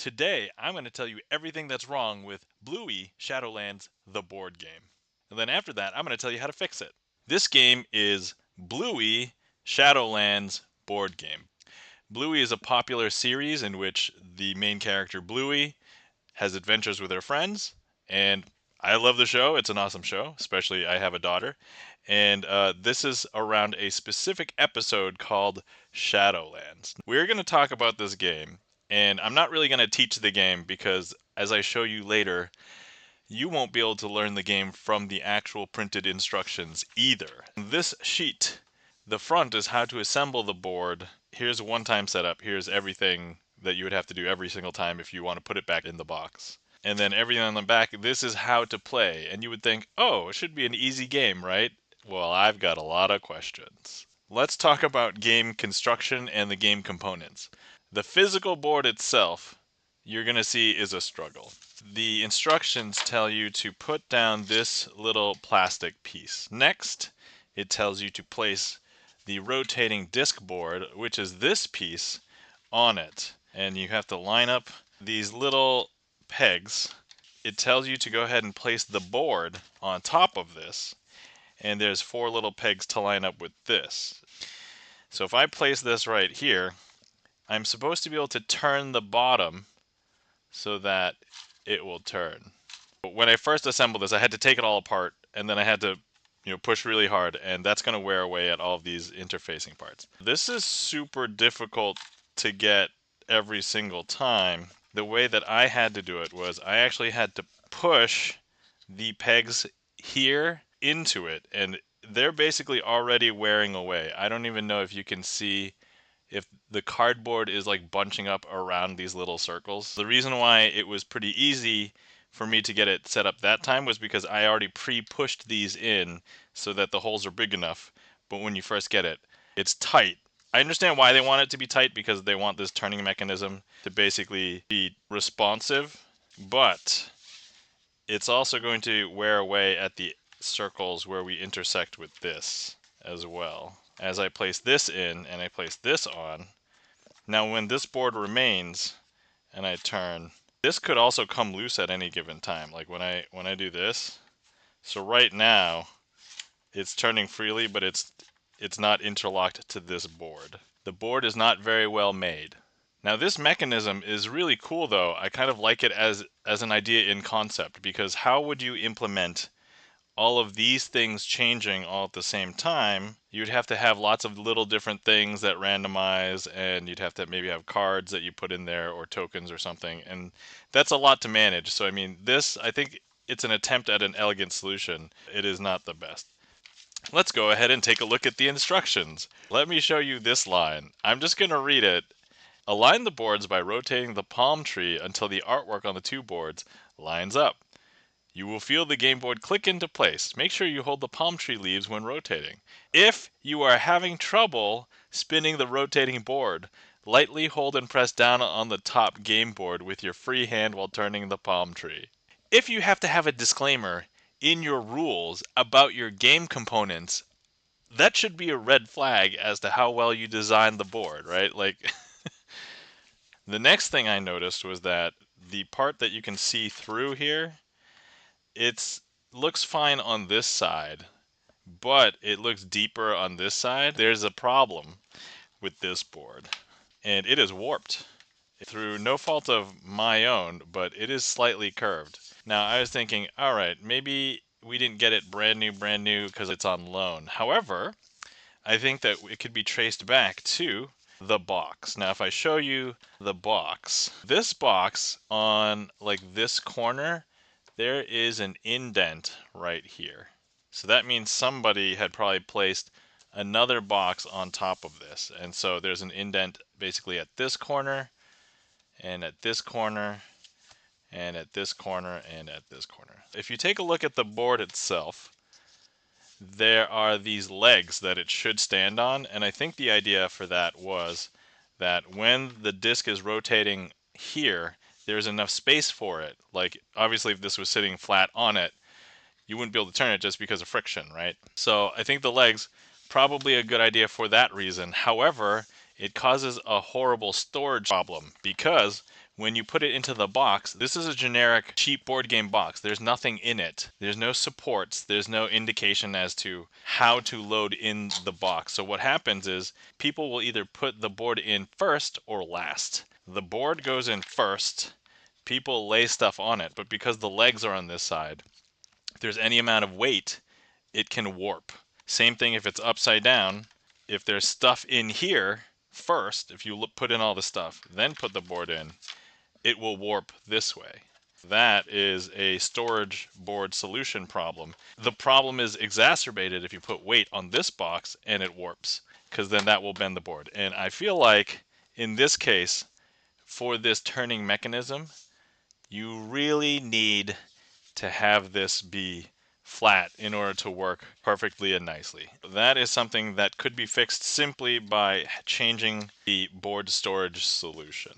Today, I'm going to tell you everything that's wrong with Bluey Shadowlands, the board game. And then after that, I'm going to tell you how to fix it. This game is Bluey Shadowlands board game. Bluey is a popular series in which the main character Bluey has adventures with her friends, and I love the show. It's an awesome show, especially I have a daughter. And this is around a specific episode called Shadowlands. We're going to talk about this game, and I'm not really going to teach the game because, as I show you later, you won't be able to learn the game from the actual printed instructions either. This sheet, the front is how to assemble the board. Here's a one-time setup. Here's everything that you would have to do every single time if you want to put it back in the box. And then everything on the back, this is how to play. And you would think, oh, it should be an easy game, right? Well, I've got a lot of questions. Let's talk about game construction and the game components. The physical board itself, you're going to see, is a struggle. The instructions tell you to put down this little plastic piece. Next, it tells you to place the rotating disc board, which is this piece, on it. And you have to line up these little pegs. It tells you to go ahead and place the board on top of this. And there's 4 little pegs to line up with this. So if I place this right here, I'm supposed to be able to turn the bottom so that it will turn. But when I first assembled this, I had to take it all apart, and then I had to push really hard, and that's going to wear away at all of these interfacing parts. This is super difficult to get every single time. The way that I had to do it was I actually had to push the pegs here into it, and they're basically already wearing away. I don't even know if you can see if the cardboard is like bunching up around these little circles. The reason why it was pretty easy for me to get it set up that time was because I already pre-pushed these in so that the holes are big enough, but when you first get it, it's tight. I understand why they want it to be tight, because they want this turning mechanism to basically be responsive, but it's also going to wear away at the circles where we intersect with this as well. As I place this in and I place this on, now when this board remains and I turn, this could also come loose at any given time. Like when I do this, so right now it's turning freely, but it's not interlocked to this board. The board is not very well made. Now this mechanism is really cool though. I kind of like it as an idea in concept, because how would you implement all of these things changing all at the same time? You'd have to have lots of little different things that randomize, and you'd have to maybe have cards that you put in there or tokens or something, and that's a lot to manage. So I mean, I think it's an attempt at an elegant solution. It is not the best. Let's go ahead and take a look at the instructions. Let me show you this line. I'm just going to read it. Align the boards by rotating the palm tree until the artwork on the 2 boards lines up. You will feel the game board click into place. Make sure you hold the palm tree leaves when rotating. If you are having trouble spinning the rotating board, lightly hold and press down on the top game board with your free hand while turning the palm tree. If you have to have a disclaimer in your rules about your game components, that should be a red flag as to how well you designed the board, right? Like, the next thing I noticed was that the part that you can see through here, it looks fine on this side, but it looks deeper on this side. There's a problem with this board, and it is warped through no fault of my own, but it is slightly curved. Now I was thinking, all right, maybe we didn't get it brand new because it's on loan. However, I think that it could be traced back to the box. Now if I show you the box, this box on like this corner, there is an indent right here. So that means somebody had probably placed another box on top of this. And so there's an indent basically at this corner, and at this corner, and at this corner, and at this corner. If you take a look at the board itself, there are these legs that it should stand on. And I think the idea for that was that when the disc is rotating here, there's enough space for it. Like, obviously, if this was sitting flat on it, you wouldn't be able to turn it just because of friction, right? So I think the legs, probably a good idea for that reason. However, it causes a horrible storage problem, because when you put it into the box, this is a generic cheap board game box. There's nothing in it. There's no supports. There's no indication as to how to load in the box. So what happens is people will either put the board in first or last. The board goes in first. People lay stuff on it, but because the legs are on this side, if there's any amount of weight, it can warp. Same thing if it's upside down. If there's stuff in here first, if you put in all the stuff, then put the board in, it will warp this way. That is a storage board solution problem. The problem is exacerbated if you put weight on this box and it warps, because then that will bend the board. And I feel like in this case, for this turning mechanism, you really need to have this be flat in order to work perfectly and nicely. That is something that could be fixed simply by changing the board storage solution.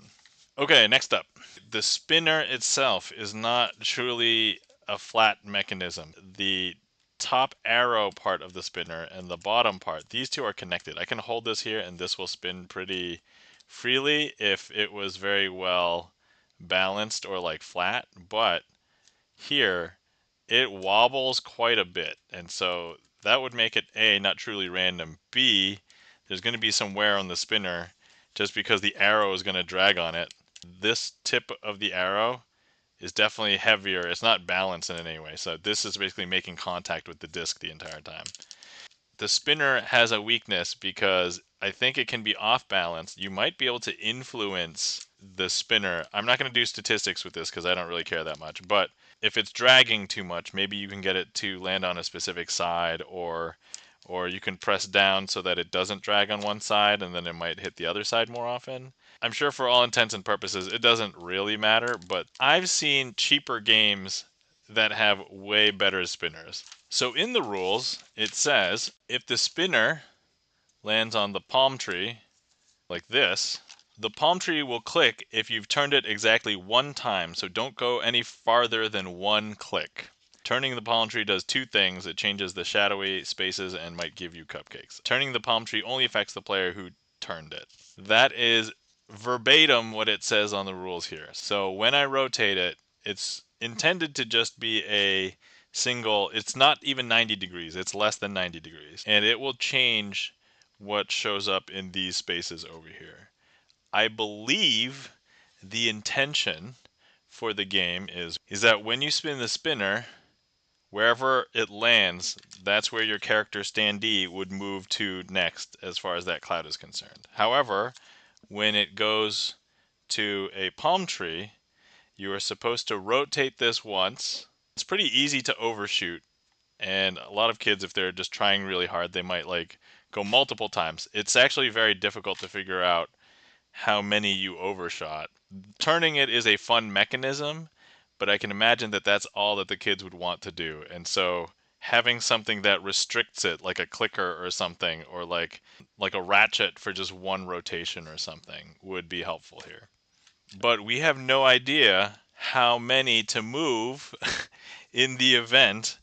Okay, next up. The spinner itself is not truly a flat mechanism. The top arrow part of the spinner and the bottom part, these two are connected. I can hold this here and this will spin pretty freely if it was very well balanced or like flat, but here it wobbles quite a bit, and so that would make it A, not truly random, B, there's going to be some wear on the spinner just because the arrow is going to drag on it. This tip of the arrow is definitely heavier. It's not balanced in any way, so this is basically making contact with the disc the entire time. The spinner has a weakness because I think it can be off balance. You might be able to influence the spinner. I'm not going to do statistics with this because I don't really care that much, but if it's dragging too much, maybe you can get it to land on a specific side, or you can press down so that it doesn't drag on one side and then it might hit the other side more often. I'm sure for all intents and purposes it doesn't really matter, but I've seen cheaper games that have way better spinners. So in the rules, it says if the spinner lands on the palm tree like this, the palm tree will click if you've turned it exactly one time, so don't go any farther than one click. Turning the palm tree does two things. It changes the shadowy spaces and might give you cupcakes. Turning the palm tree only affects the player who turned it. That is verbatim what it says on the rules here. So when I rotate it, it's intended to just be a single, it's not even 90 degrees, it's less than 90 degrees. And it will change what shows up in these spaces over here. I believe the intention for the game is that when you spin the spinner, wherever it lands, that's where your character Standee would move to next as far as that cloud is concerned. However, when it goes to a palm tree, you are supposed to rotate this once. It's pretty easy to overshoot, and a lot of kids, if they're just trying really hard, they might like go multiple times. It's actually very difficult to figure out how many you overshot. Turning it is a fun mechanism, but I can imagine that that's all that the kids would want to do. And so having something that restricts it, like a clicker or something, or like a ratchet for just one rotation or something, would be helpful here. But we have no idea how many to move in the event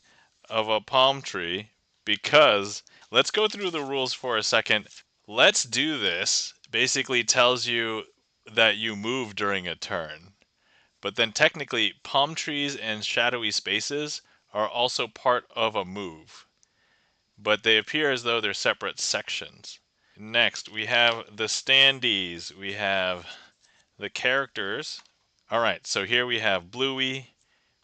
of a palm tree, because let's go through the rules for a second. Let's do this basically tells you that you move during a turn. But then technically, palm trees and shadowy spaces are also part of a move. But they appear as though they're separate sections. Next, we have the standees. We have the characters. Alright, so here we have Bluey,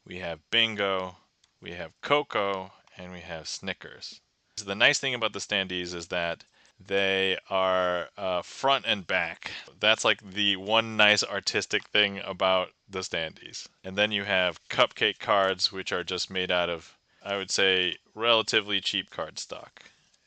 we have Bingo, we have Coco, and we have Snickers. So the nice thing about the standees is that they are front and back. That's like the one nice artistic thing about the standees. And then you have Cupcake Cards, which are just made out of, I would say, relatively cheap cardstock.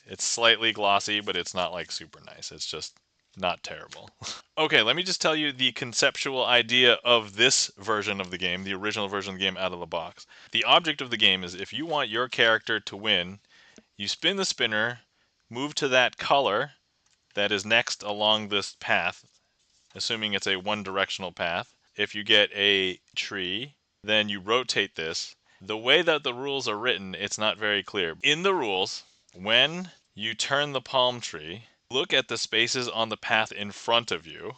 It's slightly glossy, but it's not like super nice. It's just not terrible. Okay, let me just tell you the conceptual idea of this version of the game, the original version of the game out of the box. The object of the game is if you want your character to win, you spin the spinner, move to that color that is next along this path, assuming it's a one-directional path. If you get a tree, then you rotate this. The way that the rules are written, it's not very clear. In the rules, when you turn the palm tree, look at the spaces on the path in front of you,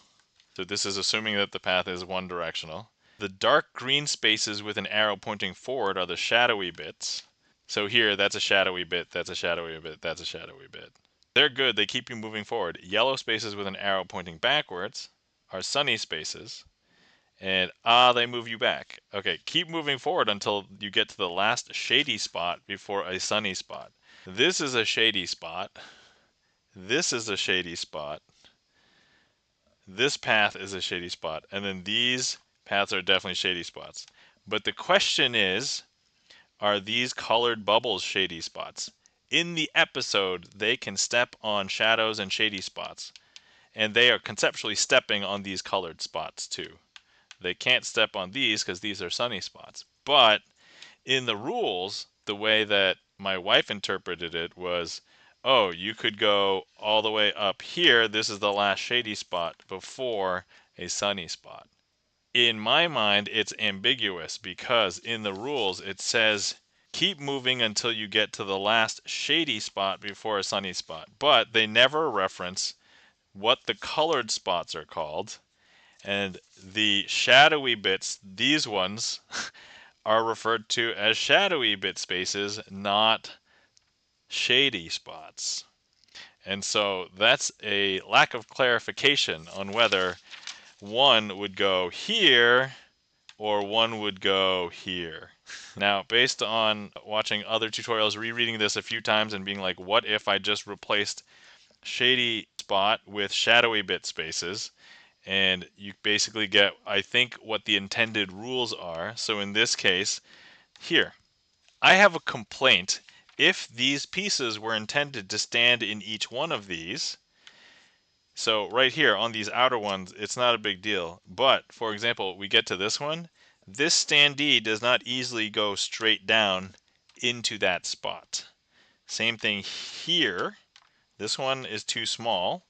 So this is assuming that the path is one directional. The dark green spaces with an arrow pointing forward are the shadowy bits. So here, that's a shadowy bit, that's a shadowy bit, that's a shadowy bit. They're good, they keep you moving forward. Yellow spaces with an arrow pointing backwards are sunny spaces. And they move you back. Okay, keep moving forward until you get to the last shady spot before a sunny spot. This is a shady spot. This is a shady spot. This path is a shady spot. And then these paths are definitely shady spots. But the question is, are these colored bubbles shady spots? In the episode, they can step on shadows and shady spots. And they are conceptually stepping on these colored spots too. They can't step on these because these are sunny spots. But in the rules, the way that my wife interpreted it was, oh, you could go all the way up here. This is the last shady spot before a sunny spot. In my mind, it's ambiguous because in the rules it says keep moving until you get to the last shady spot before a sunny spot. But they never reference what the colored spots are called. And the shadowy bits, these ones, are referred to as shadowy bit spaces, not shady spots. And so that's a lack of clarification on whether one would go here or one would go here. Now, based on watching other tutorials, rereading this a few times and being like, what if I just replaced shady spot with shadowy bit spaces? And you basically get, I think, what the intended rules are. So in this case, here, I have a complaint. If these pieces were intended to stand in each one of these, so right here on these outer ones, it's not a big deal. But, for example, we get to this one. This standee does not easily go straight down into that spot. Same thing here. This one is too small.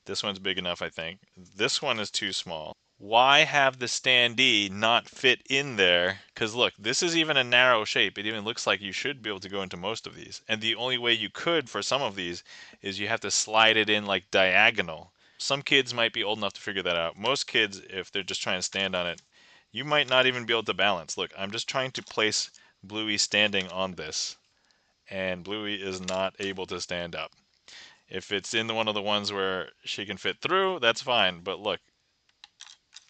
This one's big enough, I think. This one is too small. Why have the standee not fit in there? Because look, this is even a narrow shape. It even looks like you should be able to go into most of these. And the only way you could for some of these is you have to slide it in like diagonal. Some kids might be old enough to figure that out. Most kids, if they're just trying to stand on it, you might not even be able to balance. Look, I'm just trying to place Bluey standing on this. And Bluey is not able to stand up. If it's in one of the ones where she can fit through, that's fine. But look,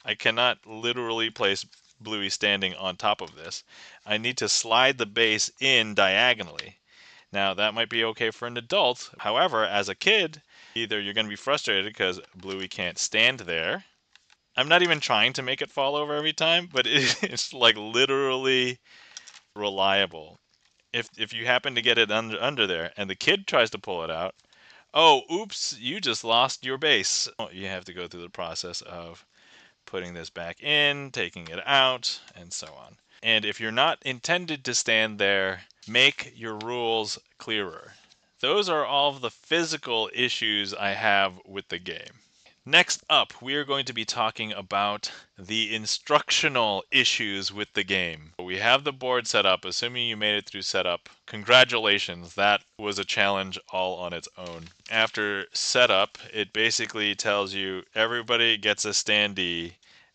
I cannot literally place Bluey standing on top of this. I need to slide the base in diagonally. Now, that might be okay for an adult. However, as a kid, either you're going to be frustrated because Bluey can't stand there. I'm not even trying to make it fall over every time, but it's like literally reliable. If you happen to get it under there and the kid tries to pull it out, oh, oops, you just lost your base. You have to go through the process of putting this back in, taking it out, and so on. And if you're not intended to stand there, make your rules clearer. Those are all of the physical issues I have with the game. Next up, we are going to be talking about the instructional issues with the game. We have the board set up, assuming you made it through setup. Congratulations, that was a challenge all on its own. After setup, it basically tells you everybody gets a standee,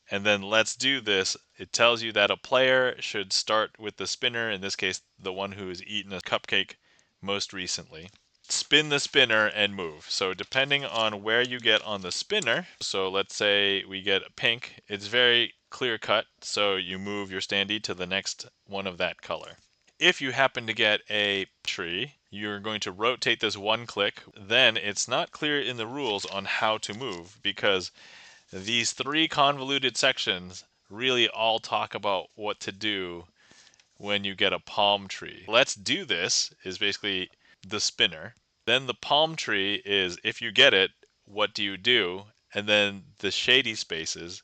and then let's do this. It tells you that a player should start with the spinner, in this case, the one who has eaten a cupcake most recently. Spin the spinner and move. So depending on where you get on the spinner, so let's say we get pink, it's very clear cut, so you move your standee to the next one of that color. If you happen to get a tree, you're going to rotate this one click, then it's not clear in the rules on how to move because these three convoluted sections really all talk about what to do when you get a palm tree. Let's do this is basically the spinner. Then the palm tree is, if you get it, what do you do? And then the shady spaces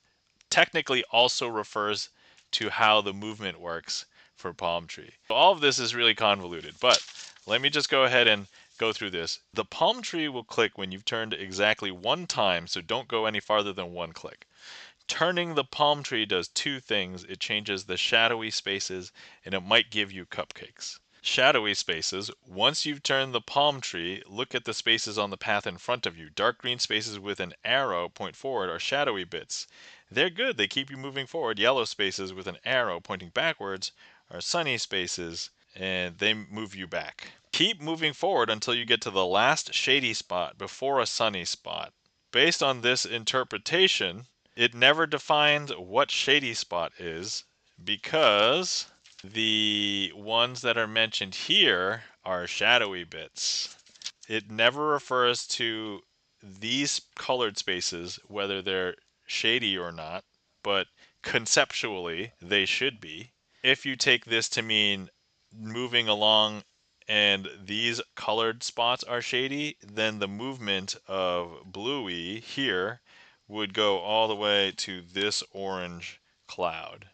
technically also refers to how the movement works for palm tree. All of this is really convoluted, but let me just go ahead and go through this. The palm tree will click when you've turned exactly one time, so don't go any farther than one click. Turning the palm tree does two things. It changes the shadowy spaces, and it might give you cupcakes. Shadowy spaces. Once you've turned the palm tree, look at the spaces on the path in front of you. Dark green spaces with an arrow point forward are shadowy bits. They're good, they keep you moving forward. Yellow spaces with an arrow pointing backwards are sunny spaces, and they move you back. Keep moving forward until you get to the last shady spot before a sunny spot. Based on this interpretation, it never defines what shady spot is because the ones that are mentioned here are shadowy bits. It never refers to these colored spaces, whether they're shady or not, but conceptually they should be. If you take this to mean moving along and these colored spots are shady, then the movement of Bluey here would go all the way to this orange cloud.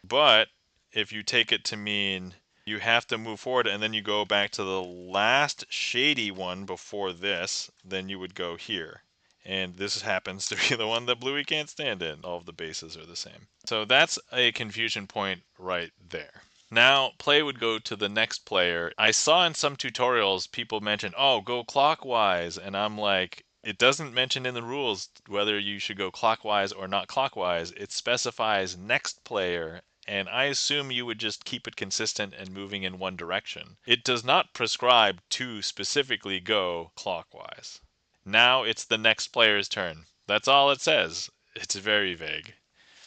But if you take it to mean you have to move forward and then you go back to the last shady one before this, then you would go here. And this happens to be the one that Bluey can't stand in. All of the bases are the same. So that's a confusion point right there. Now, play would go to the next player. I saw in some tutorials people mention, oh, go clockwise. And I'm like, it doesn't mention in the rules whether you should go clockwise or not clockwise. It specifies next player. And I assume you would just keep it consistent and moving in one direction. It does not prescribe to specifically go clockwise. Now it's the next player's turn. That's all it says. It's very vague.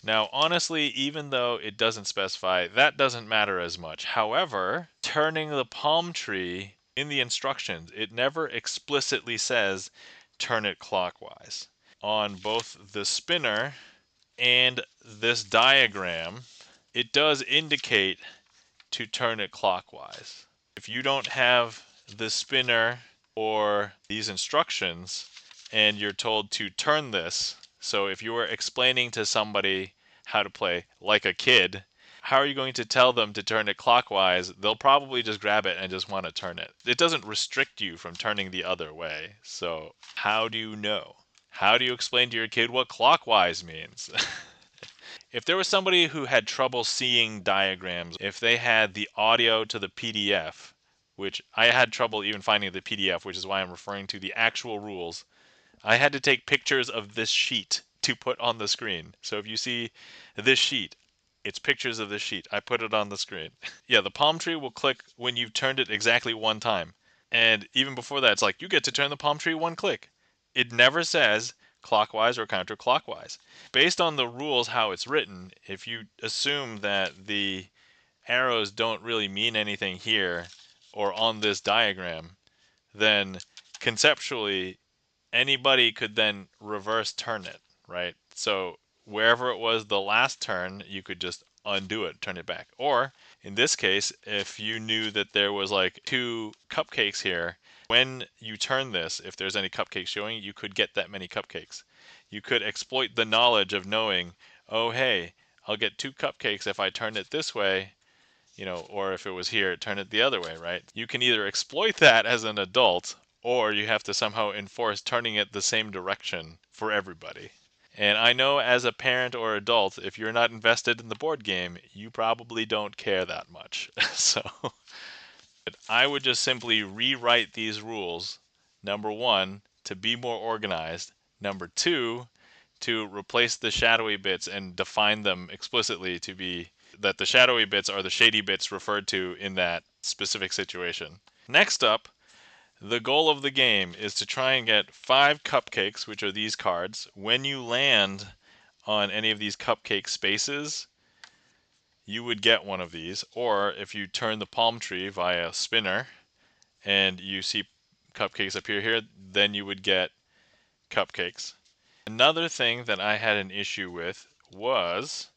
Now, honestly, even though it doesn't specify, that doesn't matter as much. However, turning the palm tree in the instructions, it never explicitly says turn it clockwise. On both the spinner and this diagram, it does indicate to turn it clockwise. If you don't have the spinner or these instructions and you're told to turn this, so if you were explaining to somebody how to play like a kid, how are you going to tell them to turn it clockwise? They'll probably just grab it and just want to turn it. It doesn't restrict you from turning the other way. So how do you know? How do you explain to your kid what clockwise means? If there was somebody who had trouble seeing diagrams, if they had the audio to the PDF, which I had trouble even finding the PDF, which is why I'm referring to the actual rules, I had to take pictures of this sheet to put on the screen. So if you see this sheet, it's pictures of this sheet. I put it on the screen. Yeah, the palm tree will click when you've turned it exactly one time. And even before that, it's like, you get to turn the palm tree one click. It never says clockwise or counterclockwise. Based on the rules, how it's written, if you assume that the arrows don't really mean anything here or on this diagram, then conceptually, anybody could then reverse turn it, right? So wherever it was the last turn, you could just undo it, turn it back. Or in this case, if you knew that there was like 2 cupcakes here, when you turn this, if there's any cupcakes showing, you could get that many cupcakes. You could exploit the knowledge of knowing, oh, hey, I'll get 2 cupcakes if I turn it this way, or if it was here, turn it the other way, right? You can either exploit that as an adult, or you have to somehow enforce turning it the same direction for everybody. And I know as a parent or adult, if you're not invested in the board game, you probably don't care that much. So I would just simply rewrite these rules, number 1, to be more organized, number 2, to replace the shadowy bits and define them explicitly to be that the shadowy bits are the shady bits referred to in that specific situation. Next up, the goal of the game is to try and get 5 cupcakes, which are these cards. When you land on any of these cupcake spaces, you would get one of these. Or if you turn the palm tree via spinner and you see cupcakes appear here, then you would get cupcakes. Another thing that I had an issue with was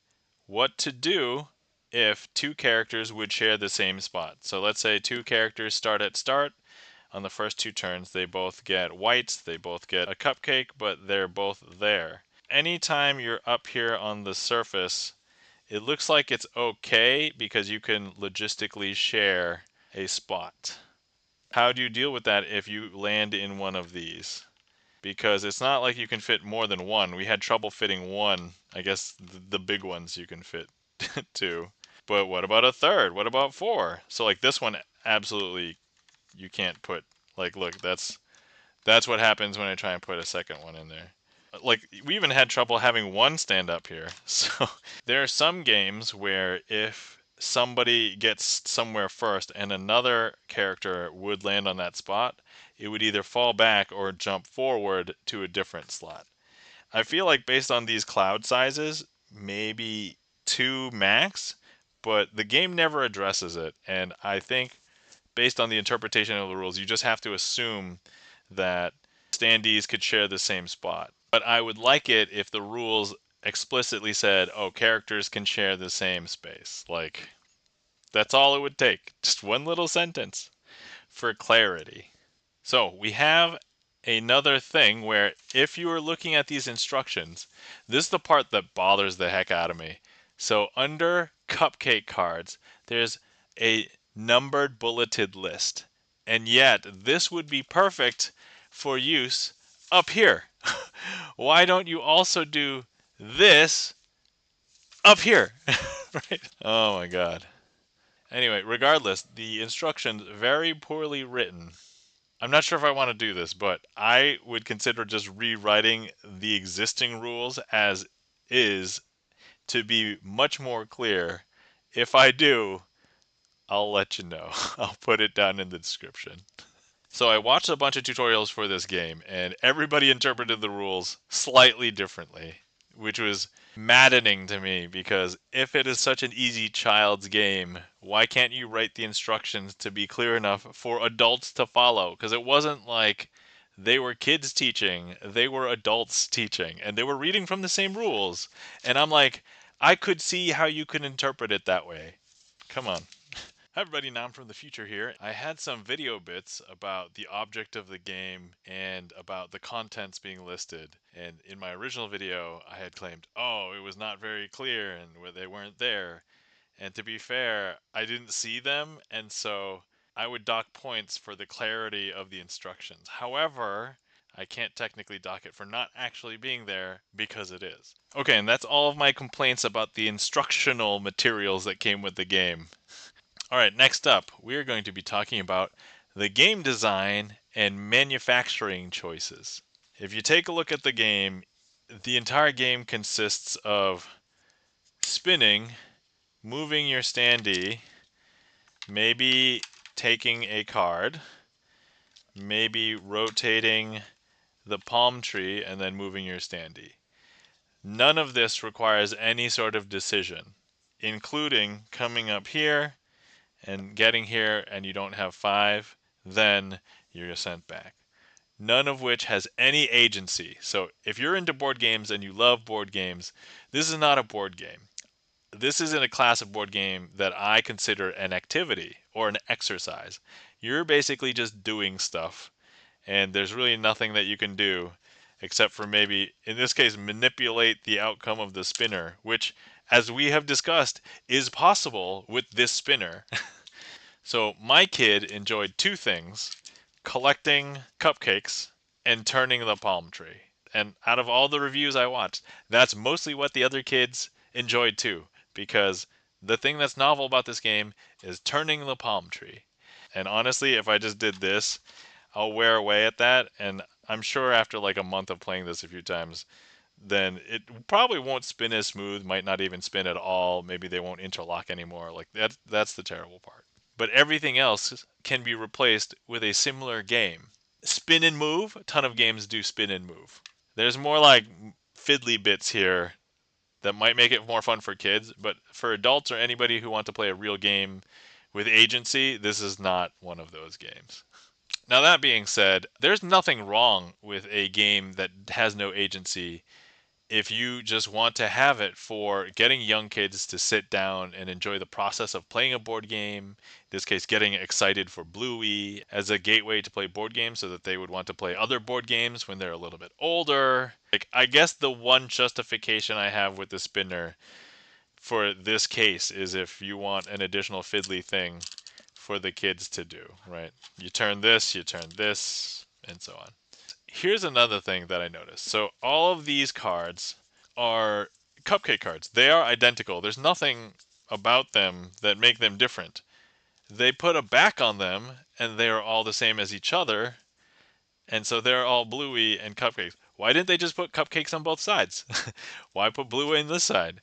what to do if 2 characters would share the same spot. So let's say 2 characters start at start. On the first 2 turns, they both get whites, they both get a cupcake, but they're both there. Anytime you're up here on the surface, it looks like it's okay because you can logistically share a spot. How do you deal with that if you land in one of these? Because it's not like you can fit more than one. We had trouble fitting one. I guess the big ones you can fit 2. But what about a third? What about 4? So like this one, absolutely, you can't put, like, look, that's what happens when I try and put a second one in there. Like, we even had trouble having one stand up here. So there are some games where if somebody gets somewhere first and another character would land on that spot, it would either fall back or jump forward to a different slot. I feel like based on these cloud sizes, maybe 2 max, but the game never addresses it. And I think based on the interpretation of the rules, you just have to assume that standees could share the same spot. But I would like it if the rules explicitly said, oh, characters can share the same space. Like, that's all it would take. Just one little sentence for clarity. So we have another thing where if you are looking at these instructions, this is the part that bothers the heck out of me. So under Cupcake Cards, there's a numbered bulleted list. And yet this would be perfect for use up here. Why don't you also do this up here? Right? Oh my god. Anyway, regardless, the instructions very poorly written. I'm not sure if I want to do this, but I would consider just rewriting the existing rules as is to be much more clear. If I do, I'll let you know. I'll put it down in the description. So I watched a bunch of tutorials for this game, and everybody interpreted the rules slightly differently, which was maddening to me because if it is such an easy child's game, why can't you write the instructions to be clear enough for adults to follow? Because it wasn't like they were kids teaching, they were adults teaching, and they were reading from the same rules. And I'm like, I could see how you could interpret it that way. Come on. Hi everybody, Nam from the future here. I had some video bits about the object of the game and about the contents being listed. And in my original video, I had claimed, oh, it was not very clear and they weren't there. And to be fair, I didn't see them, and so I would dock points for the clarity of the instructions. However, I can't technically dock it for not actually being there because it is. Okay, and that's all of my complaints about the instructional materials that came with the game. All right, next up, we're going to be talking about the game design and manufacturing choices. If you take a look at the game, the entire game consists of spinning, moving your standee, maybe taking a card, maybe rotating the palm tree, and then moving your standee. None of this requires any sort of decision, including coming up here and getting here and you don't have 5, then you're sent back. None of which has any agency. So if you're into board games and you love board games, this is not a board game. This isn't a class of board game that I consider an activity or an exercise. You're basically just doing stuff, and there's really nothing that you can do except for maybe, in this case, manipulate the outcome of the spinner, which, as we have discussed, is possible with this spinner. So my kid enjoyed 2 things: collecting cupcakes and turning the palm tree. And out of all the reviews I watched, that's mostly what the other kids enjoyed too, because the thing that's novel about this game is turning the palm tree. And honestly, if I just did this, I'll wear away at that, and I'm sure after like a month of playing this a few times, then it probably won't spin as smooth, might not even spin at all. Maybe they won't interlock anymore. Like that's the terrible part. But everything else can be replaced with a similar game. Spin and move, a ton of games do spin and move. There's more like fiddly bits here that might make it more fun for kids, but for adults or anybody who want to play a real game with agency, this is not one of those games. Now that being said, there's nothing wrong with a game that has no agency if you just want to have it for getting young kids to sit down and enjoy the process of playing a board game, in this case getting excited for Bluey as a gateway to play board games so that they would want to play other board games when they're a little bit older. Like, I guess the one justification I have with the spinner for this case is if you want an additional fiddly thing for the kids to do, right? You turn this, and so on. Here's another thing that I noticed. So all of these cards are Cupcake cards. They are identical. There's nothing about them that make them different. They put a back on them, and they are all the same as each other, and so they're all Bluey and Cupcakes. Why didn't they just put Cupcakes on both sides? Why put Bluey on this side?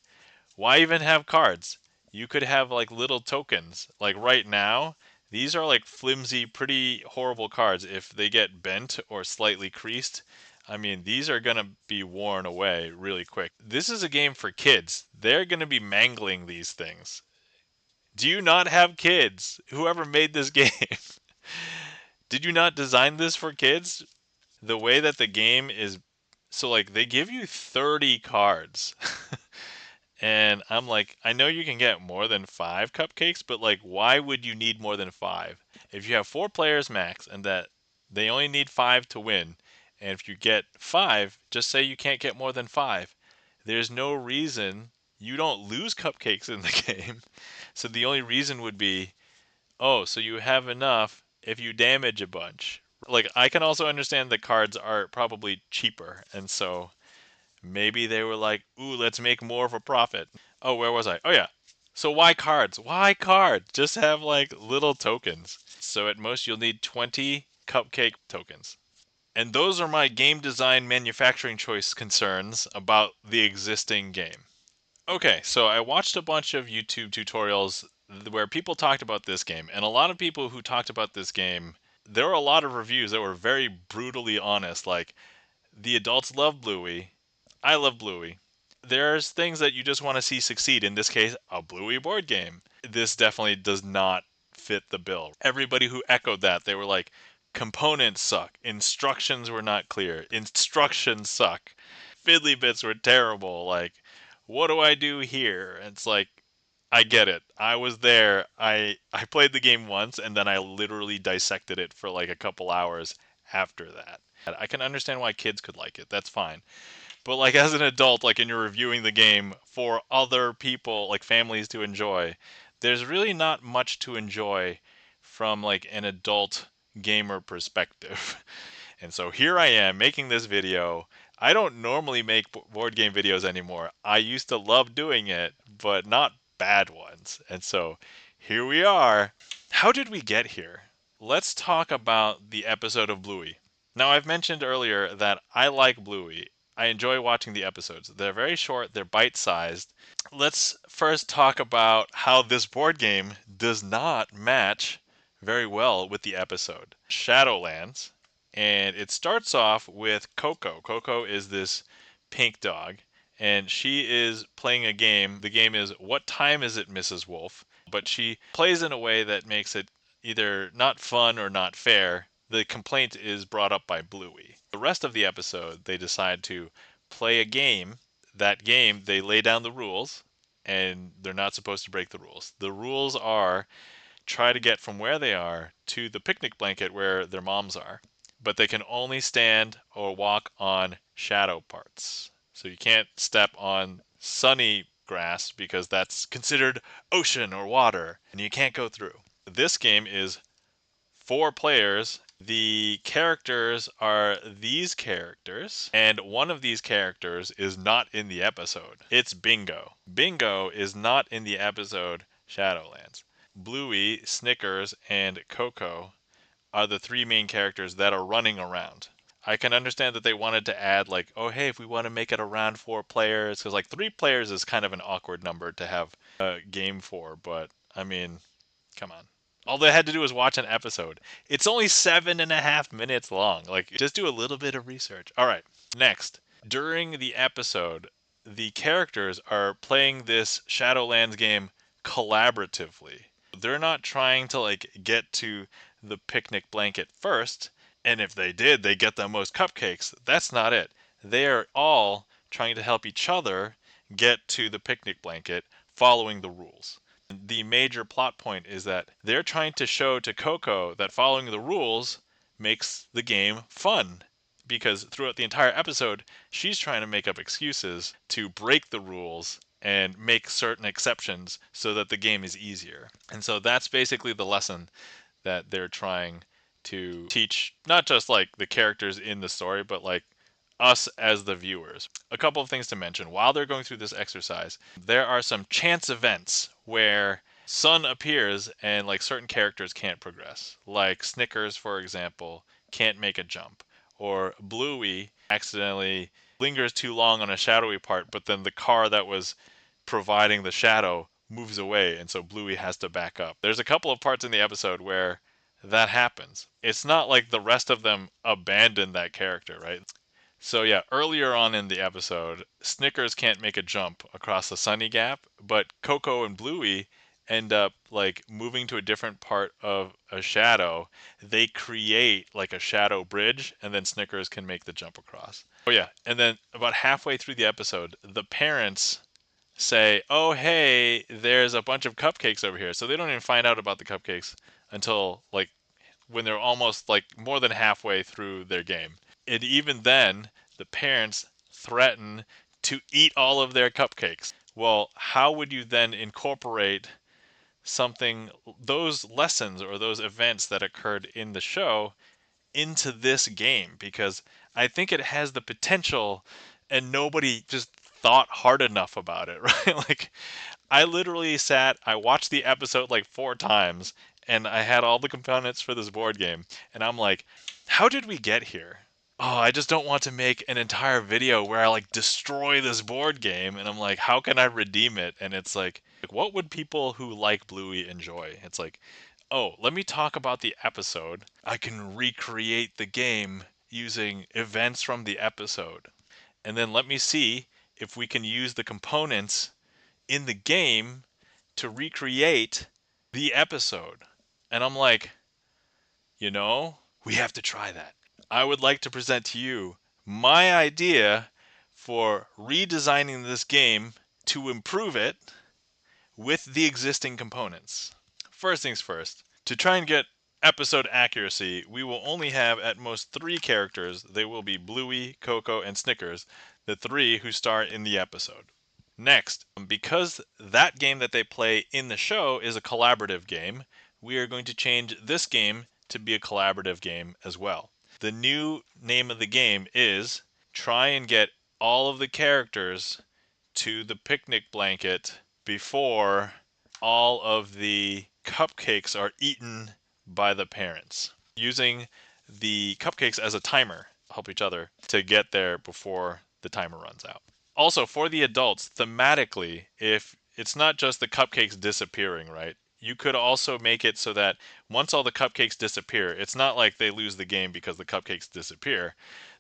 Why even have cards? You could have like little tokens. Like right now, these are like flimsy, pretty horrible cards. If they get bent or slightly creased, I mean, these are going to be worn away really quick. This is a game for kids. They're going to be mangling these things. Do you not have kids? Whoever made this game. Did you not design this for kids? The way that the game is. So, like, they give you 30 cards. And I'm like, I know you can get more than 5 cupcakes, but like, why would you need more than 5? If you have 4 players max and that they only need 5 to win, and if you get 5, just say you can't get more than 5. There's no reason you don't lose cupcakes in the game. So the only reason would be, oh, so you have enough if you damage a bunch. Like, I can also understand the cards are probably cheaper, and so maybe they were like, ooh, let's make more of a profit. Oh, where was I? Oh, yeah. So why cards? Why cards? Just have like little tokens. So at most you'll need 20 cupcake tokens. And those are my game design manufacturing choice concerns about the existing game. Okay, so I watched a bunch of YouTube tutorials where people talked about this game, and a lot of people who talked about this game, there were a lot of reviews that were very brutally honest, like, the adults love Bluey, I love Bluey. There's things that you just want to see succeed. In this case, a Bluey board game. This definitely does not fit the bill. Everybody who echoed that, they were like, components suck. Instructions were not clear. Instructions suck. Fiddly bits were terrible. Like, what do I do here? And it's like, I get it. I was there. I played the game once and then I literally dissected it for like a couple hours after that. I can understand why kids could like it. That's fine. But like as an adult, like and you're reviewing the game for other people, like families to enjoy, there's really not much to enjoy from like an adult gamer perspective. And so here I am making this video. I don't normally make board game videos anymore. I used to love doing it, but not bad ones. And so here we are. How did we get here? Let's talk about the episode of Bluey. Now, I've mentioned earlier that I like Bluey. I enjoy watching the episodes. They're very short, they're bite-sized. Let's first talk about how this board game does not match very well with the episode. Shadowlands, and it starts off with Coco. Coco is this pink dog, and she is playing a game. The game is What Time Is It, Mrs. Wolf? But she plays in a way that makes it either not fun or not fair. The complaint is brought up by Bluey. The rest of the episode, they decide to play a game. That game, they lay down the rules, and they're not supposed to break the rules. The rules are try to get from where they are to the picnic blanket where their moms are, but they can only stand or walk on shadow parts. So you can't step on sunny grass because that's considered ocean or water, and you can't go through. This game is 4 players. The characters are these characters, and one of these characters is not in the episode. It's Bingo. Bingo is not in the episode Shadowlands. Bluey, Snickers, and Coco are the 3 main characters that are running around. I can understand that they wanted to add like, oh hey, if we want to make it around 4 players, because like 3 players is kind of an awkward number to have a game for, but I mean, come on. All they had to do was watch an episode. It's only 7.5 minutes long. Like, just do a little bit of research. All right, next. During the episode, the characters are playing this Shadowlands game collaboratively. They're not trying to, like, get to the picnic blanket first, and if they did, they get the most cupcakes. That's not it. They are all trying to help each other get to the picnic blanket following the rules. The major plot point is that they're trying to show to Coco that following the rules makes the game fun. Because throughout the entire episode, she's trying to make up excuses to break the rules and make certain exceptions so that the game is easier. And so that's basically the lesson that they're trying to teach, not just like the characters in the story, but like us as the viewers. A couple of things to mention. While they're going through this exercise, there are some chance events where Sun appears and like certain characters can't progress. Like Snickers, for example, can't make a jump. Or Bluey accidentally lingers too long on a shadowy part, but then the car that was providing the shadow moves away, and so Bluey has to back up. There's a couple of parts in the episode where that happens. It's not like the rest of them abandon that character, right? So yeah, earlier on in the episode, Snickers can't make a jump across the Sunny Gap, but Coco and Bluey end up like moving to a different part of a shadow. They create like a shadow bridge, and then Snickers can make the jump across. Oh yeah, and then about halfway through the episode, the parents say, "Oh hey, there's a bunch of cupcakes over here." So they don't even find out about the cupcakes until like when they're almost like more than halfway through their game. And even then, the parents threaten to eat all of their cupcakes. Well, how would you then incorporate something, those lessons or those events that occurred in the show, into this game? Because I think it has the potential, and nobody just thought hard enough about it, right? Like, I literally I watched the episode like 4 times, and I had all the components for this board game, and I'm like, how did we get here? Oh, I just don't want to make an entire video where I like destroy this board game, and I'm like, how can I redeem it? And it's like what would people who like Bluey enjoy? It's like, oh, let me talk about the episode. I can recreate the game using events from the episode. And then let me see if we can use the components in the game to recreate the episode. And I'm like, we have to try that. I would like to present to you my idea for redesigning this game to improve it with the existing components. First things first, to try and get episode accuracy, we will only have at most 3 characters. They will be Bluey, Coco, and Snickers, the 3 who star in the episode. Next, because that game that they play in the show is a collaborative game, we are going to change this game to be a collaborative game as well. The new name of the game is try and get all of the characters to the picnic blanket before all of the cupcakes are eaten by the parents. Using the cupcakes as a timer, help each other to get there before the timer runs out. Also, for the adults, thematically, if it's not just the cupcakes disappearing, right? You could also make it so that once all the cupcakes disappear, it's not like they lose the game because the cupcakes disappear.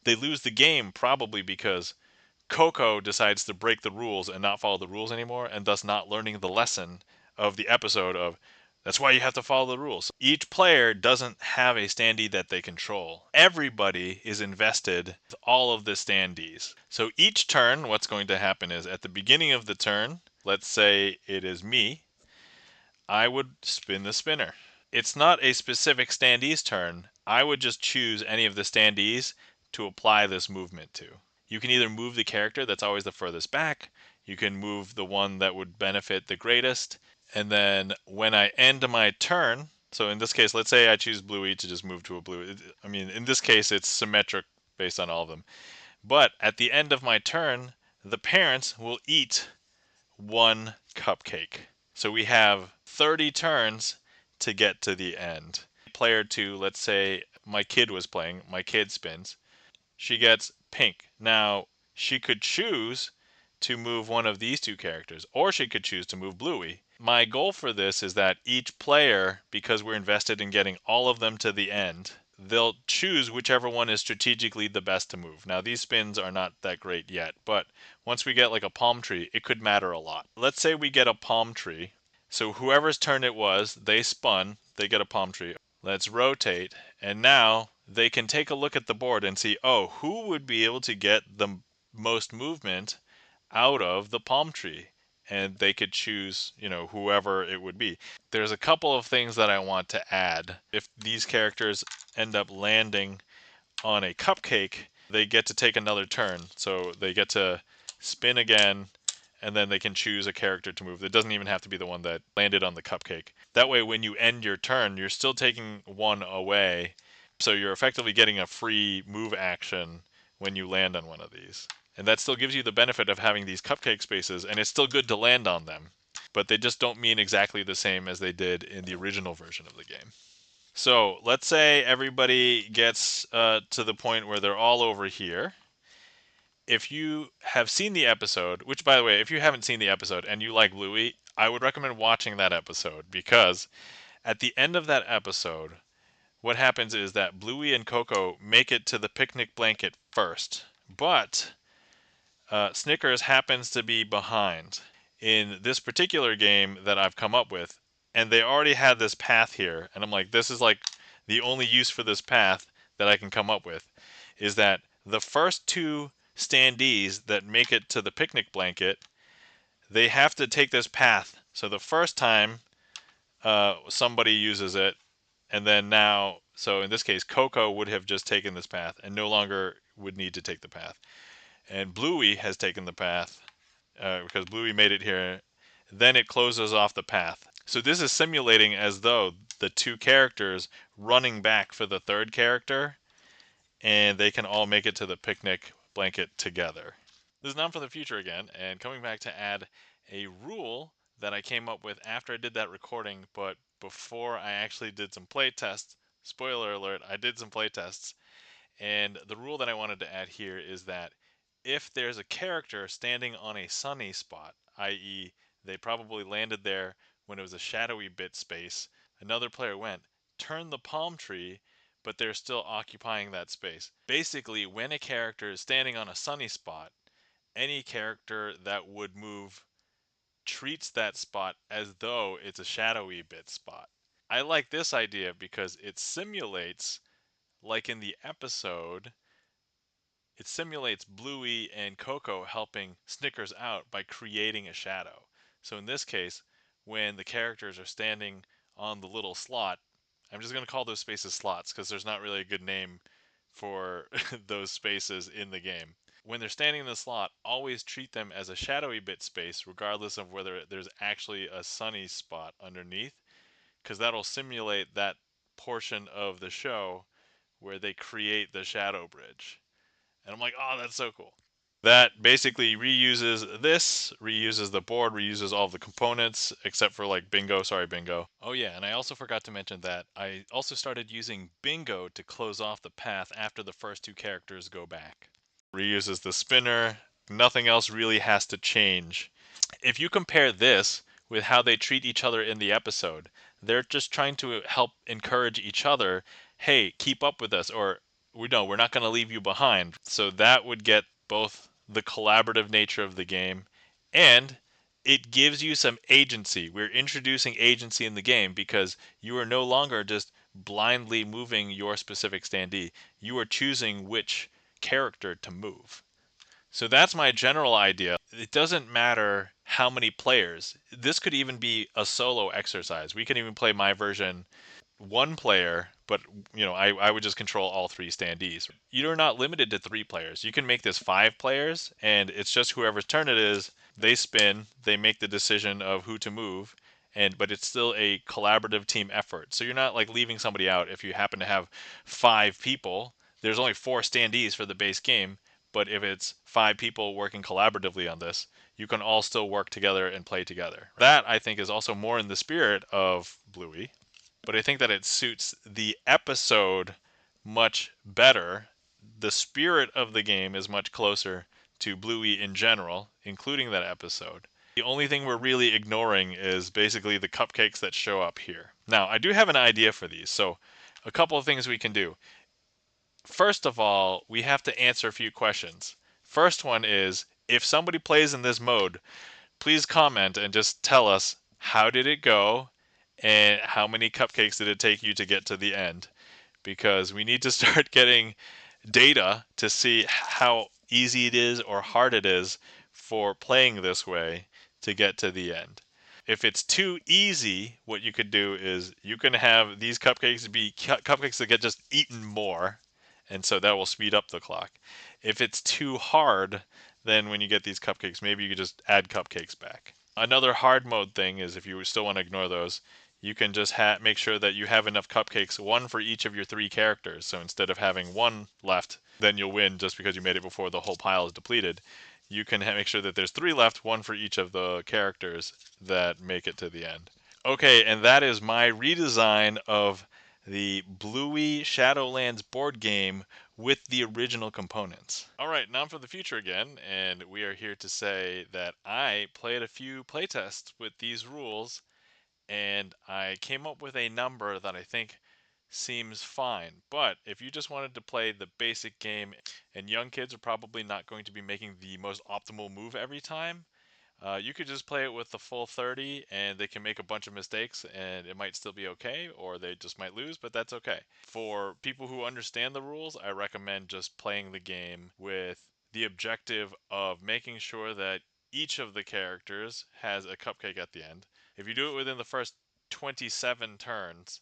They lose the game probably because Coco decides to break the rules and not follow the rules anymore, and thus not learning the lesson of the episode of that's why you have to follow the rules. Each player doesn't have a standee that they control. Everybody is invested with all of the standees. So each turn, what's going to happen is at the beginning of the turn, let's say it is me, I would spin the spinner. It's not a specific standee's turn. I would just choose any of the standees to apply this movement to. You can either move the character that's always the furthest back, you can move the one that would benefit the greatest, and then when I end my turn, so in this case, let's say I choose Bluey to just move to a blue. I mean, in this case, it's symmetric based on all of them. But at the end of my turn, the parents will eat 1 cupcake. So we have 30 turns to get to the end. Player 2, let's say my kid was playing, my kid spins. She gets pink. Now, she could choose to move one of these 2 characters, or she could choose to move Bluey. My goal for this is that each player, because we're invested in getting all of them to the end, they'll choose whichever one is strategically the best to move. Now, these spins are not that great yet, but once we get like a palm tree, it could matter a lot. Let's say we get a palm tree. So whoever's turn it was, they spun, they get a palm tree. Let's rotate, and now they can take a look at the board and see, oh, who would be able to get the most movement out of the palm tree? And they could choose, whoever it would be. There's a couple of things that I want to add. If these characters end up landing on a cupcake, they get to take another turn. So they get to spin again, and then they can choose a character to move. It doesn't even have to be the one that landed on the cupcake. That way, when you end your turn, you're still taking one away. So you're effectively getting a free move action when you land on one of these. And that still gives you the benefit of having these cupcake spaces, and it's still good to land on them. But they just don't mean exactly the same as they did in the original version of the game. So let's say everybody gets to the point where they're all over here. If you have seen the episode, which by the way, if you haven't seen the episode and you like Bluey, I would recommend watching that episode, because at the end of that episode, what happens is that Bluey and Coco make it to the picnic blanket first, but Snickers happens to be behind in this particular game that I've come up with, and they already had this path here, and I'm like, this is like the only use for this path that I can come up with, is that the first two standees that make it to the picnic blanket, they have to take this path. So the first time somebody uses it, and then now, so in this case, Coco would have just taken this path and no longer would need to take the path. And Bluey has taken the path because Bluey made it here. Then it closes off the path. So this is simulating as though the two characters running back for the third character, and they can all make it to the picnic blanket together. This is Now for the Future again, and coming back to add a rule that I came up with after I did that recording, but before I actually did some play tests. Spoiler alert, I did some play tests. And the rule that I wanted to add here is that if there's a character standing on a sunny spot, i.e. they probably landed there when it was a ShadowyBit space, another player went, turn the palm tree, but they're still occupying that space. Basically, when a character is standing on a sunny spot, any character that would move treats that spot as though it's a ShadowyBit spot. I like this idea because it simulates, like in the episode, it simulates Bluey and Coco helping Snickers out by creating a shadow. So in this case, when the characters are standing on the little slot, I'm just going to call those spaces slots because there's not really a good name for those spaces in the game. When they're standing in the slot, always treat them as a ShadowyBit space regardless of whether there's actually a sunny spot underneath, because that'll simulate that portion of the show where they create the shadow bridge. And I'm like, oh, that's so cool. That basically reuses this, reuses the board, reuses all of the components, except for like bingo. Sorry, bingo. Oh yeah, and I also forgot to mention that I also started using bingo to close off the path after the first two characters go back. Reuses the spinner. Nothing else really has to change. If you compare this with how they treat each other in the episode, they're just trying to help encourage each other. Hey, keep up with us, or we're not going to leave you behind. So that would get both the collaborative nature of the game, and it gives you some agency. We're introducing agency in the game because you are no longer just blindly moving your specific standee. You are choosing which character to move. So that's my general idea. It doesn't matter how many players. This could even be a solo exercise. We can even play my version one player, but I would just control all three standees. You're not limited to 3 players. You can make this 5 players, and it's just whoever's turn it is, they spin, they make the decision of who to move, but it's still a collaborative team effort. So you're not like leaving somebody out if you happen to have 5 people. There's only 4 standees for the base game, but if it's 5 people working collaboratively on this, you can all still work together and play together. That, I think, is also more in the spirit of Bluey, but I think that it suits the episode much better. The spirit of the game is much closer to Bluey in general, including that episode. The only thing we're really ignoring is basically the cupcakes that show up here. Now, I do have an idea for these, so a couple of things we can do. First of all, we have to answer a few questions. First one is, if somebody plays in this mode, please comment and just tell us, how did it go and how many cupcakes did it take you to get to the end? Because we need to start getting data to see how easy it is or hard it is for playing this way to get to the end. If it's too easy, what you could do is you can have these cupcakes be cupcakes that get just eaten more, and so that will speed up the clock. If it's too hard, then when you get these cupcakes, maybe you could just add cupcakes back. Another hard mode thing is, if you still want to ignore those, you can just make sure that you have enough cupcakes, one for each of your 3 characters. So instead of having one left, then you'll win just because you made it before the whole pile is depleted. You can make sure that there's 3 left, one for each of the characters that make it to the end. Okay, and that is my redesign of the Bluey Shadowlands board game with the original components. All right, now for the future again, and we are here to say that I played a few playtests with these rules, and I came up with a number that I think seems fine. But if you just wanted to play the basic game, and young kids are probably not going to be making the most optimal move every time, you could just play it with the full 30 and they can make a bunch of mistakes and it might still be okay, or they just might lose, but that's okay. For people who understand the rules, I recommend just playing the game with the objective of making sure that each of the characters has a cupcake at the end. If you do it within the first 27 turns,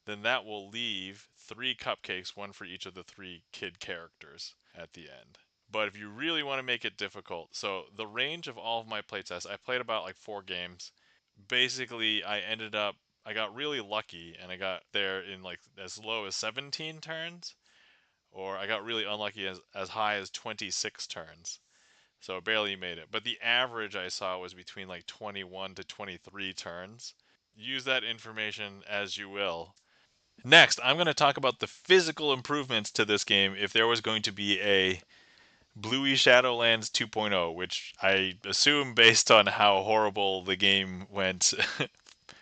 then that will leave 3 cupcakes, one for each of the 3 kid characters at the end. But if you really want to make it difficult, so the range of all of my playtests, I played about like 4 games. Basically, I got really lucky and I got there in like as low as 17 turns, or I got really unlucky as high as 26 turns. So I barely made it. But the average I saw was between like 21 to 23 turns. Use that information as you will. Next, I'm going to talk about the physical improvements to this game if there was going to be a Bluey Shadowlands 2.0, which I assume, based on how horrible the game went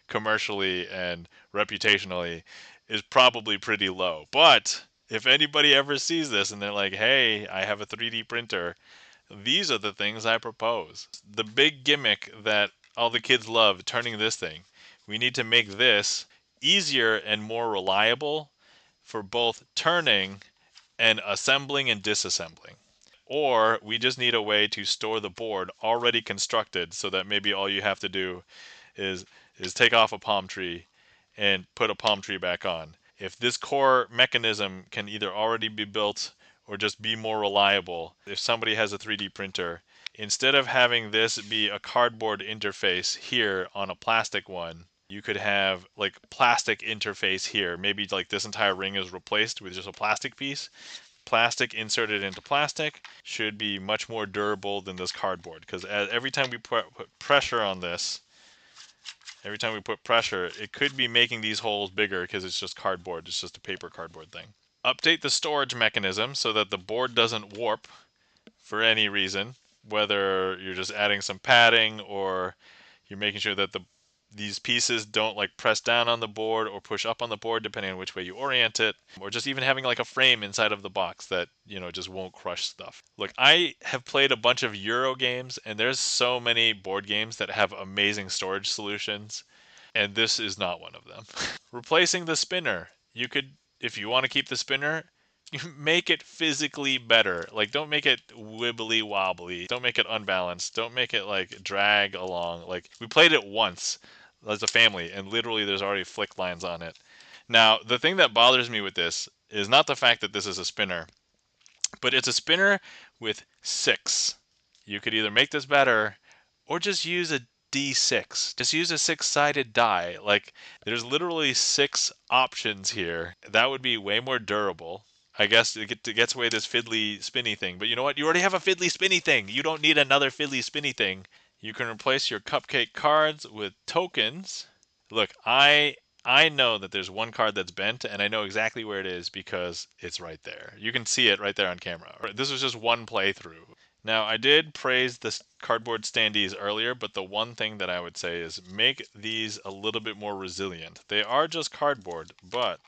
commercially and reputationally, is probably pretty low. But if anybody ever sees this and they're like, hey, I have a 3D printer, these are the things I propose. The big gimmick that all the kids love, turning this thing. We need to make this easier and more reliable for both turning and assembling and disassembling. Or we just need a way to store the board already constructed so that maybe all you have to do is take off a palm tree and put a palm tree back on. If this core mechanism can either already be built or just be more reliable, if somebody has a 3D printer, instead of having this be a cardboard interface here on a plastic one, you could have like plastic interface here. Maybe like this entire ring is replaced with just a plastic piece. Plastic inserted into plastic should be much more durable than this cardboard, because every time we put pressure on this, every time we put pressure, it could be making these holes bigger because it's just cardboard. It's just a paper cardboard thing. Update the storage mechanism so that the board doesn't warp for any reason, whether you're just adding some padding or you're making sure that these pieces don't like press down on the board or push up on the board depending on which way you orient it, or just even having like a frame inside of the box that, just won't crush stuff. Look, I have played a bunch of Euro games and there's so many board games that have amazing storage solutions, and this is not one of them. Replacing the spinner. You could, if you want to keep the spinner, make it physically better. Like, don't make it wibbly wobbly. Don't make it unbalanced. Don't make it like drag along. Like, we played it once as a family, and literally there's already flick lines on it. Now, the thing that bothers me with this is not the fact that this is a spinner, but it's a spinner with 6. You could either make this better or just use a D6. Just use a 6-sided die. Like, there's literally 6 options here. That would be way more durable. I guess it gets away this fiddly spinny thing. But you know what? You already have a fiddly spinny thing. You don't need another fiddly spinny thing. You can replace your Cupcake cards with tokens. Look, I know that there's one card that's bent, and I know exactly where it is because it's right there. You can see it right there on camera. This was just one playthrough. Now, I did praise the cardboard standees earlier, but the one thing that I would say is make these a little bit more resilient. They are just cardboard, but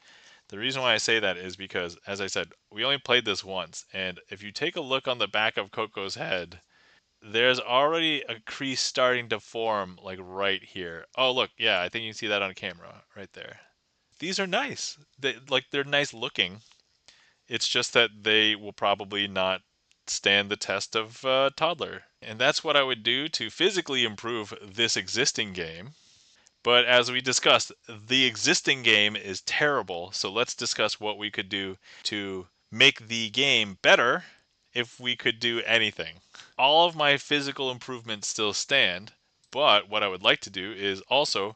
the reason why I say that is because, as I said, we only played this once, and if you take a look on the back of Coco's head, there's already a crease starting to form, like right here. Oh, look, yeah, I think you can see that on camera, right there. These are nice. They're nice looking. It's just that they will probably not stand the test of toddler. And that's what I would do to physically improve this existing game. But as we discussed, the existing game is terrible, so let's discuss what we could do to make the game better if we could do anything. All of my physical improvements still stand, but what I would like to do is also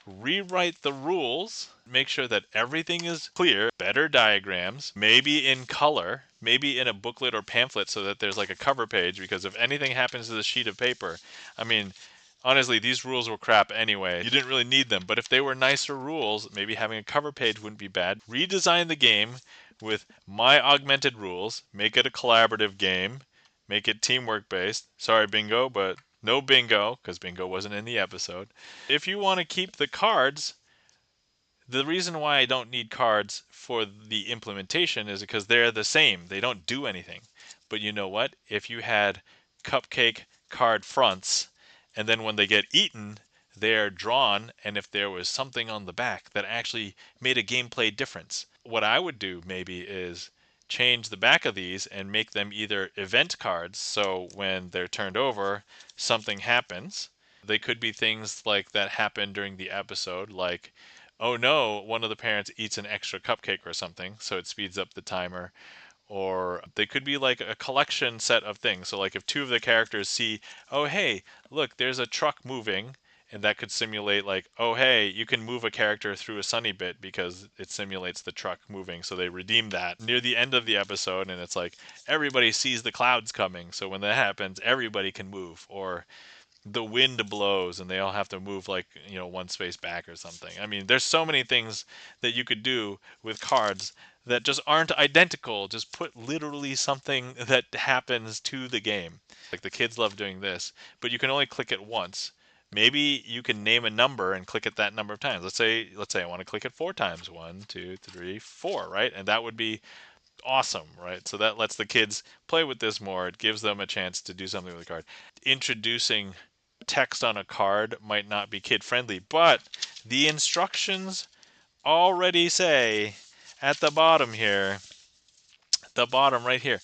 rewrite the rules, make sure that everything is clear, better diagrams, maybe in color, maybe in a booklet or pamphlet so that there's like a cover page, because if anything happens to the sheet of paper, I mean, honestly, these rules were crap anyway. You didn't really need them, but if they were nicer rules, maybe having a cover page wouldn't be bad. Redesign the game with my augmented rules, make it a collaborative game, make it teamwork based. Sorry, bingo, but no bingo, because bingo wasn't in the episode. If you want to keep the cards, the reason why I don't need cards for the implementation is because they're the same. They don't do anything. But you know what? If you had cupcake card fronts, and then when they get eaten, they're drawn, and if there was something on the back that actually made a gameplay difference, what I would do maybe is change the back of these and make them either event cards, so when they're turned over, something happens. They could be things like that happen during the episode, like, oh no, one of the parents eats an extra cupcake or something, so it speeds up the timer. Or they could be like a collection set of things. So like if two of the characters see, oh hey, look, there's a truck moving, and that could simulate like, oh hey, you can move a character through a ShadowyBit because it simulates the truck moving. So they redeem that near the end of the episode, and it's like everybody sees the clouds coming. So when that happens, everybody can move. Or the wind blows and they all have to move like, one space back or something. I mean, there's so many things that you could do with cards that just aren't identical. Just put literally something that happens to the game. Like the kids love doing this, but you can only click it once. Maybe you can name a number and click it that number of times. Let's say I want to click it 4 times. 1, 2, 3, 4, right? And that would be awesome, right? So that lets the kids play with this more. It gives them a chance to do something with the card. Introducing text on a card might not be kid friendly, but the instructions already say at the bottom here, the bottom right here,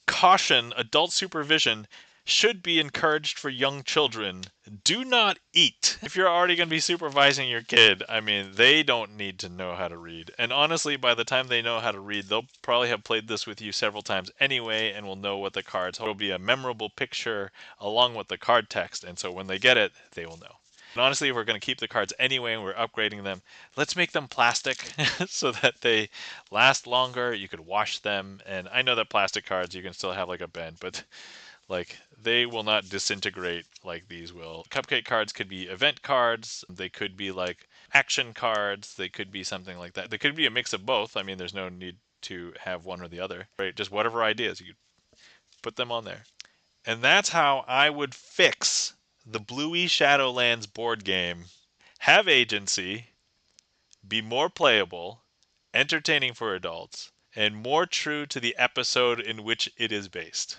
caution, adult supervision should be encouraged for young children. Do not eat. If you're already going to be supervising your kid, I mean, they don't need to know how to read. And honestly, by the time they know how to read, they'll probably have played this with you several times anyway and will know what the cards hold. It'll be a memorable picture along with the card text, and so when they get it, they will know. And honestly, if we're going to keep the cards anyway and we're upgrading them, let's make them plastic so that they last longer. You could wash them, and I know that plastic cards, you can still have like a bend, but like, they will not disintegrate like these will. Cupcake cards could be event cards. They could be like action cards. They could be something like that. They could be a mix of both. I mean, there's no need to have one or the other, right? Just whatever ideas, you put them on there. And that's how I would fix the Bluey Shadowlands board game. Have agency, be more playable, entertaining for adults, and more true to the episode in which it is based.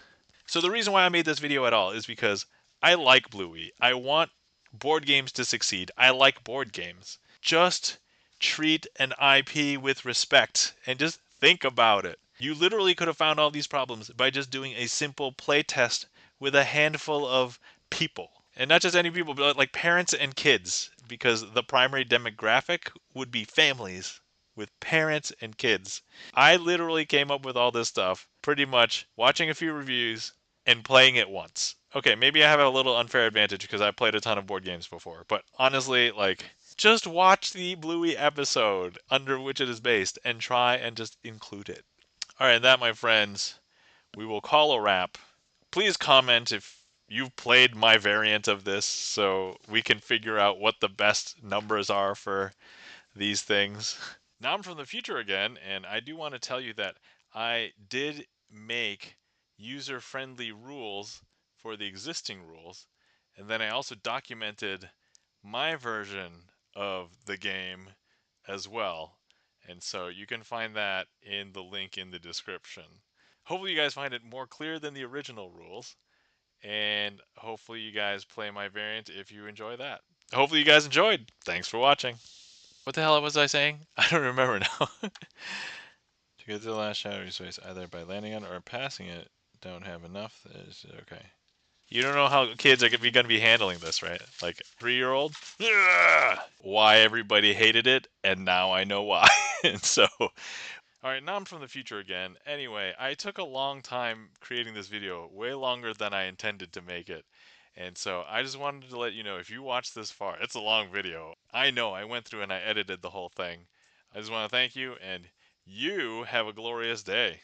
So the reason why I made this video at all is because I like Bluey. I want board games to succeed. I like board games. Just treat an IP with respect and just think about it. You literally could have found all these problems by just doing a simple play test with a handful of people. And not just any people, but like parents and kids, because the primary demographic would be families with parents and kids. I literally came up with all this stuff pretty much watching a few reviews and playing it once. Okay, maybe I have a little unfair advantage because I played a ton of board games before, but honestly, like, just watch the Bluey episode under which it is based and try and just include it. All right, that, my friends, we will call a wrap. Please comment if you've played my variant of this so we can figure out what the best numbers are for these things. Now I'm from the future again, and I do want to tell you that I did make user-friendly rules for the existing rules, and then I also documented my version of the game as well, and so you can find that in the link in the description. Hopefully you guys find it more clear than the original rules, and hopefully you guys play my variant if you enjoy that. Hopefully you guys enjoyed. Thanks for watching. What the hell was I saying? I don't remember now. To get to the last shadowy space, either by landing on or passing it, don't have enough. Is okay. You don't know how kids are going to be handling this, right? Like 3-year-old? Why everybody hated it, and now I know why. And so, all right, now I'm from the future again. Anyway, I took a long time creating this video, way longer than I intended to make it. And so I just wanted to let you know, if you watch this far, it's a long video. I know, I went through and I edited the whole thing. I just want to thank you, and you have a glorious day.